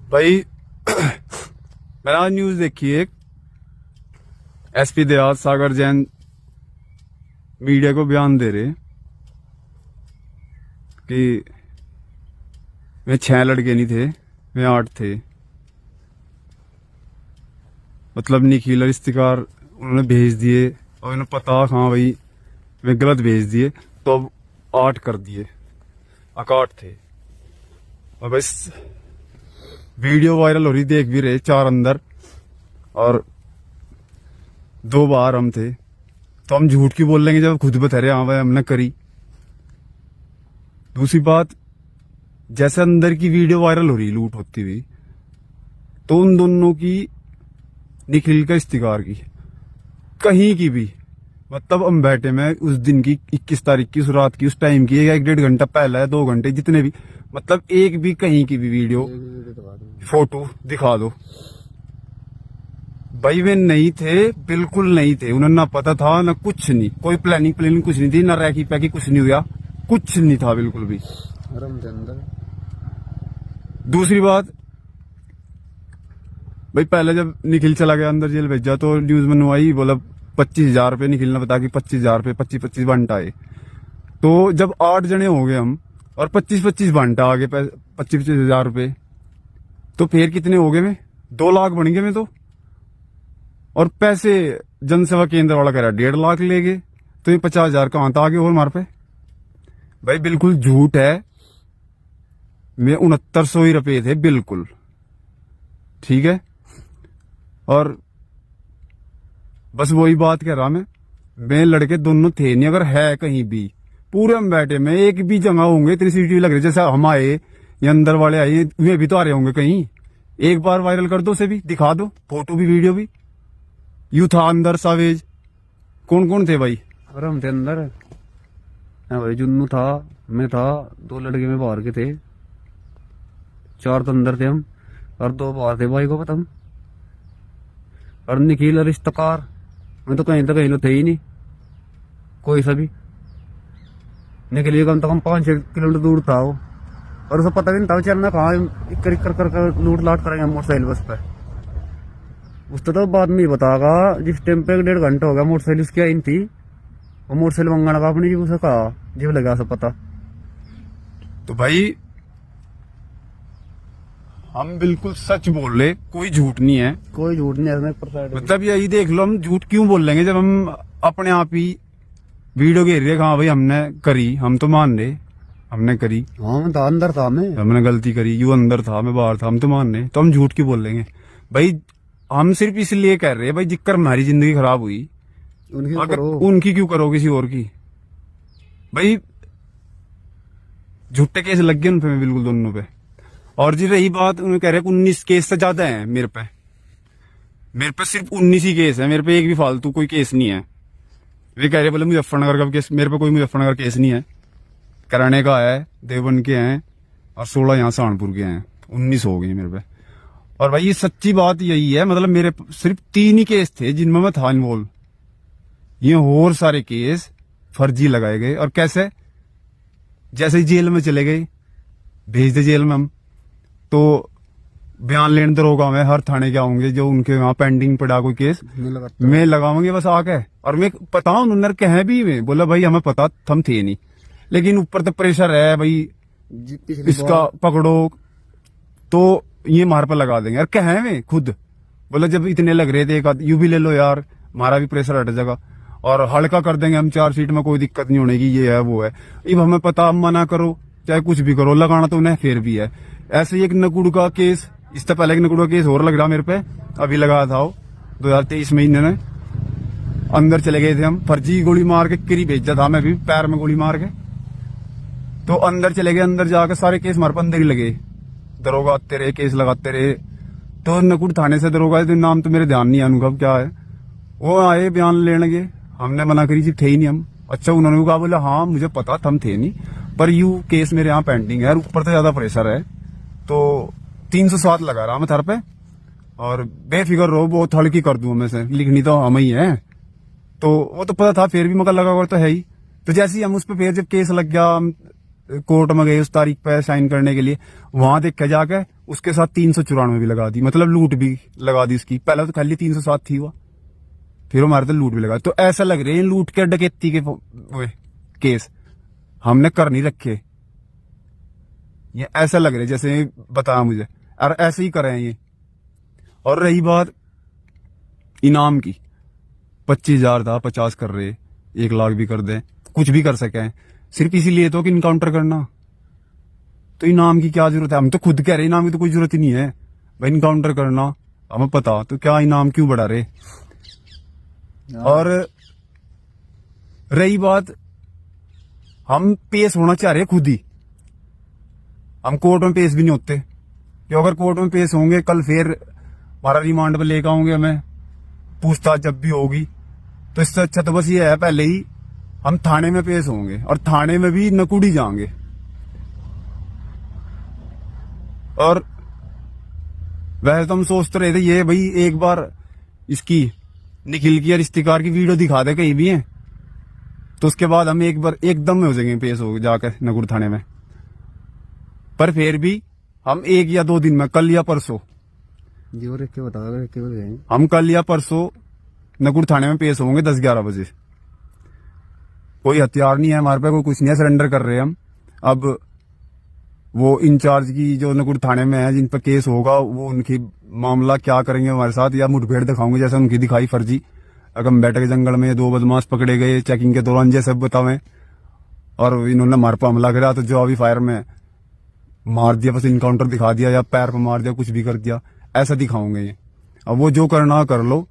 भाई मैंने आज न्यूज देखी एक एसपी देहात सागर जैन मीडिया को बयान दे रहे कि वे 6 लड़के नहीं थे, वे 8 थे। मतलब निखिल और इफ्तिकार उन्होंने भेज दिए और उन्हें पता हाँ भाई वे गलत भेज दिए तो अब 8 कर दिए, 8 थे। और बस वीडियो वायरल हो रही, देख भी रहे 4 अंदर और 2 बाहर हम थे। तो हम झूठ क्यों बोल लेंगे जब खुद बता रहे हाँ भाई हमने करी। दूसरी बात, जैसे अंदर की वीडियो वायरल हो रही लूट होती हुई, तो उन दोनों की, निखिल का इफ्तिकार की, कहीं की भी, मतलब हम बैठे में उस दिन की 21 तारीख की, उस रात की, उस टाइम की, 1-1.5 घंटा पहला है, 2 घंटे, जितने भी, मतलब एक भी कहीं की भी वीडियो फोटो दिखा दो भाई। वे नहीं थे, बिल्कुल नहीं थे। उन्हें ना पता था ना कुछ नहीं, कोई प्लानिंग कुछ नहीं थी, ना रैकी पैकी कुछ नहीं हुआ, कुछ नहीं था बिल्कुल भी। दूसरी बात भाई, पहले जब निखिल चला गया अंदर जेल भेजा तो न्यूज मनवाई, बोला 25,000 रुपये, निखिल ने बताया कि 25,000 रुपये 25-25 बंट आए। तो जब 8 जने हो गए हम और 25-25 बंट आ गए 25,000 रुपये, तो फिर कितने हो गए में 2 लाख बन गए में। तो और पैसे जनसेवा केंद्र वाला कह रहा 1.5 लाख ले गए, तो ये 50,000 कहां था आगे और हमारे पे। भाई बिल्कुल झूठ है। में 6900 ही रुपये थे बिल्कुल, ठीक है। और बस वही बात कह रहा मैं लड़के दोनों थे नहीं। अगर है कहीं भी पूरे हम बैठे में एक भी जगह होंगे, इतनी सीसीटीवी लग रही, जैसे हम आए या अंदर वाले आए, वे भी तो आ रहे होंगे कहीं। एक बार वायरल कर दो, उसे भी दिखा दो, फोटो भी वीडियो भी। यू था अंदर सावेज, कौन कौन थे भाई? अरे हम थे अंदर भाई, जुन्नू था, मैं था, 2 लड़के में बाहर के थे, 4 तो अंदर थे हम और 2 बाहर थे भाई को खत्म। और निखिल और इफ्तिकार मैं तो कहीं तो थे ही नहीं कोई सा भी। निखिल कम से कम 5-6 किलोमीटर दूर था वो, और उसे पता भी नहीं था चलना कहाँ कर लूट लाट करेंगे मोटरसाइकिल बस पे। उसको तो बाद में ही बतागा, जिस टाइम पे 1.5 घंटा हो गया मोटरसाइकिल उसकी आई थी, वो मोटरसाइकिल मंगाना का अपनी, उसे कहा जब लगा सब पता। तो भाई हम बिल्कुल सच बोल रहे, कोई झूठ नहीं है, कोई झूठ नहीं है। मतलब यही देख लो, हम झूठ क्यों बोल लेंगे जब हम अपने आप ही वीडियो घेर रहे। हाँ भाई हमने करी, हम तो मान रहे हमने करी। हाँ मैं था अंदर था, मैं हमने गलती करी, यू अंदर था मैं बाहर था, हम तो मान रहे, तो हम झूठ क्यों बोल लेंगे भाई। हम सिर्फ इसलिए कह रहे हैं भाई, जिक्र हमारी जिंदगी खराब हुई उनकी क्यों करो किसी और की। भाई झूठे केस लग गए उन पे बिल्कुल दोनों पे। और जी रही बात, उन्हें कह रहे 19 केस से ज्यादा है मेरे पे सिर्फ 19 ही केस है, मेरे पे एक भी फालतू कोई केस नहीं है। वे कह रहे बोले मुजफ्फरनगर का केस, मेरे पे कोई मुजफ्फरनगर केस नहीं है, कराने का है, देवबंद के हैं और 16 यहाँ सहारनपुर के हैं, 19 हो गए मेरे पे। और भाई ये सच्ची बात यही है, मतलब मेरे सिर्फ 3 ही केस थे जिनमें मैं था इन्वॉल्व। ये और सारे केस फर्जी लगाए गए। और कैसे? जैसे ही जेल में चले गए, भेज दे जेल में हम, तो बयान लेने दरोगा में हर थाने के आऊंगे जो उनके वहां पेंडिंग पड़ा कोई केस, मैं लगाऊंगे बस आके। और मैं पता उन्होंने कहे भी, मैं बोला भाई हमें पता हम थे नहीं, लेकिन ऊपर तो प्रेशर है भाई इसका पकड़ो, तो ये मार पर लगा देंगे। और कहे में खुद बोला जब इतने लग रहे थे, एक आध यू भी ले लो यार, हमारा भी प्रेशर हट जाएगा और हल्का कर देंगे हम, 4 सीट में कोई दिक्कत नहीं होने की, ये है वो है। अब हमें पता, मना करो चाहे कुछ भी करो, लगाना तो उन्हें फिर भी है। ऐसे ही एक नकुड़ का केस, इससे पहले एक नकुड़ का केस और लग रहा मेरे पे, अभी लगाया था वो 2023 महीने में। अंदर चले गए थे हम, फर्जी गोली मार के किरी भेजा था मैं भी, पैर में गोली मार के। तो अंदर चले गए, अंदर जाकर सारे केस हमारे पर अंदर ही लगे, दरोगा आते रहे, केस लगाते रहे। तो नकुड़ थाने से दरोगा, नाम तो मेरे ध्यान नहीं है उनका क्या है, वो आए बयान लेने लगे, हमने मना करी जी थे ही नहीं हम। अच्छा उन्होंने कहा, बोला हाँ मुझे पता हम थे नहीं, पर यू केस मेरे यहाँ पेंडिंग है, ऊपर तो ज्यादा प्रेशर है, तो 307 लगा रहा मैं थार पे, और बेफिक्र रहो बहुत हल्की कर दूं मैं से, लिखनी तो हम ही है। तो वो तो पता था, फिर भी मगर लगा हुआ तो है ही। तो जैसे ही हम उस पर फिर जब केस लग गया, कोर्ट में गए उस तारीख पे साइन करने के लिए, वहां देख के जाके उसके साथ 394 भी लगा दी, मतलब लूट भी लगा दी उसकी। पहले तो खाली 307 थी वो, फिर हमारे तो लूट भी लगा। तो ऐसा लग रहे हैं लूट के डकैती के वो केस हमने कर नहीं रखे, ये ऐसा लग रहा है जैसे बताया मुझे, और ऐसे ही करे हैं ये। और रही बात इनाम की, 25,000 था, 50 कर रहे, 1 लाख भी कर दे, कुछ भी कर सके, सिर्फ इसीलिए तो कि इनकाउंटर करना। तो इनाम की क्या जरूरत है? हम तो खुद कह रहे इनाम की तो कोई जरूरत ही नहीं है भाई, इनकाउंटर करना हमें पता, तो क्या इनाम क्यों बढ़ा रहे। और रही बात, हम पेश होना चाह रहे खुद ही, हम कोर्ट में पेश भी नहीं होते, क्योंकि अगर कोर्ट में पेश होंगे कल फिर हमारा रिमांड पर लेकर आऊंगे, हमें पूछताछ जब भी होगी। तो इससे अच्छा तो बस ये है पहले ही हम थाने में पेश होंगे, और थाने में भी नकुड़ी जाएंगे। और वैसे तो हम सोचते रहे थे ये भाई एक बार इसकी निखिल की और इफ्तिकार की वीडियो दिखा दे कहीं भी है, तो उसके बाद हम एक बार एकदम में हो जाएंगे पेश हो जाकर नकुड़ थाने में। पर फिर भी हम 1 या 2 दिन में, कल या परसों, जी और एक के बता गए हम कल या परसों नकुड़ थाने में पेश होंगे 10-11 बजे। कोई हथियार नहीं है हमारे पे, कोई कुछ नहीं है, सरेंडर कर रहे हैं हम। अब वो इंचार्ज की जो नकुड़ थाने में है, जिन पर केस होगा, वो उनकी मामला क्या करेंगे हमारे साथ, या मुठभेड़ दिखाओगे जैसे उनकी दिखाई फर्जी। अगर हम बैठे के जंगल में 2 बदमाश पकड़े गए चेकिंग के दौरान जैसे बतावे, और इन्होंने हमारे पर हमला करा, तो जो अभी फायर में मार दिया, बस इनकाउंटर दिखा दिया, या पैर पर मार दिया, कुछ भी कर दिया, ऐसा दिखाओगे ये। अब वो जो करना कर लो,